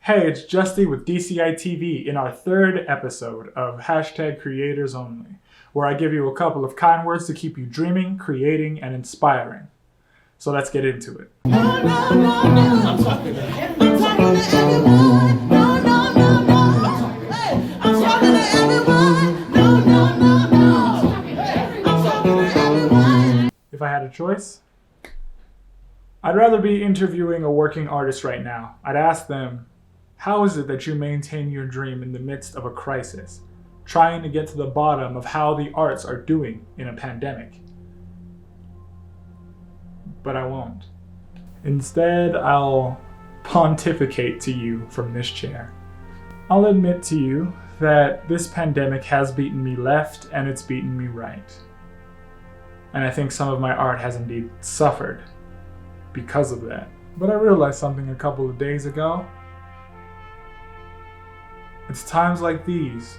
Hey, it's Justy with DCI TV in our third episode of #Creators Only, where I give you a couple of kind words to keep you dreaming, creating, and inspiring. So let's get into it. I'm talking to everyone. If I had a choice, I'd rather be interviewing a working artist right now. I'd ask them, how is it that you maintain your dream in the midst of a crisis, trying to get to the bottom of how the arts are doing in a pandemic? But I won't. Instead, I'll pontificate to you from this chair. I'll admit to you that this pandemic has beaten me left and it's beaten me right. And I think some of my art has indeed suffered because of that. But I realized something a couple of days ago. It's times like these,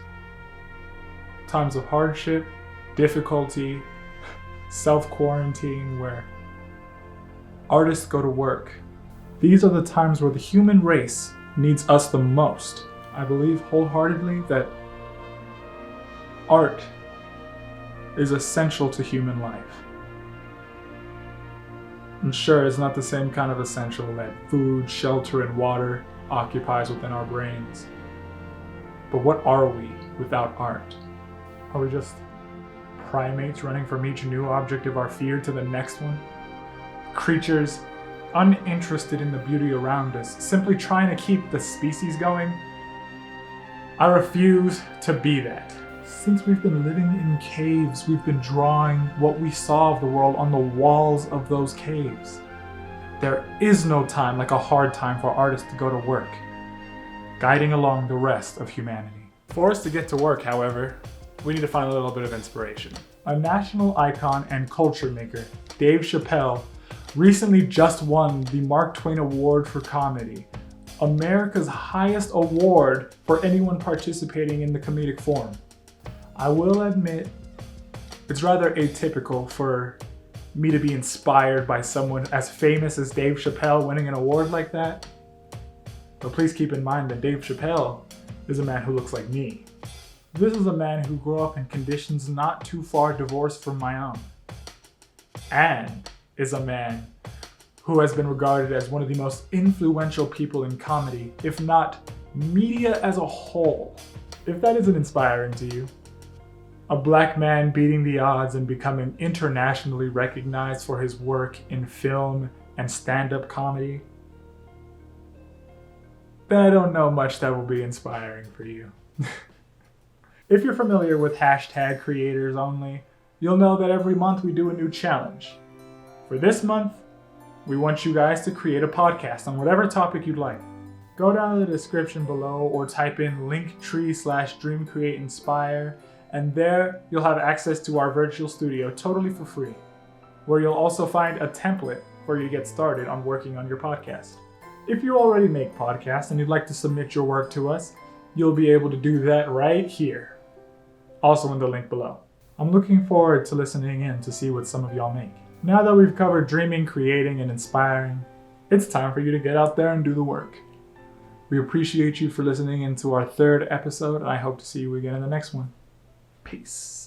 times of hardship, difficulty, self-quarantine, where artists go to work. These are the times where the human race needs us the most. I believe wholeheartedly that art is essential to human life. And sure, it's not the same kind of essential that food, shelter, and water occupies within our brains. But what are we without art? Are we just primates running from each new object of our fear to the next one? Creatures uninterested in the beauty around us, simply trying to keep the species going? I refuse to be that. Since we've been living in caves, we've been drawing what we saw of the world on the walls of those caves. There is no time like a hard time for artists to go to work, guiding along the rest of humanity. For us to get to work, however, we need to find a little bit of inspiration. A national icon and culture maker, Dave Chappelle, recently just won the Mark Twain Award for Comedy, America's highest award for anyone participating in the comedic form. I will admit, it's rather atypical for me to be inspired by someone as famous as Dave Chappelle winning an award like that. But please keep in mind that Dave Chappelle is a man who looks like me. This is a man who grew up in conditions not too far divorced from my own. And is a man who has been regarded as one of the most influential people in comedy, if not media as a whole. If that isn't inspiring to you, a black man beating the odds and becoming internationally recognized for his work in film and stand-up comedy, then I don't know much that will be inspiring for you. If you're familiar with #Creators Only, you'll know that every month we do a new challenge. For this month, we want you guys to create a podcast on whatever topic you'd like. Go down to the description below or type in linktree/dreamcreateinspire, and there you'll have access to our virtual studio totally for free, where you'll also find a template for you to get started on working on your podcast. If you already make podcasts and you'd like to submit your work to us, you'll be able to do that right here, also in the link below. I'm looking forward to listening in to see what some of y'all make. Now that we've covered dreaming, creating, and inspiring, it's time for you to get out there and do the work. We appreciate you for listening into our third episode, and I hope to see you again in the next one. Peace.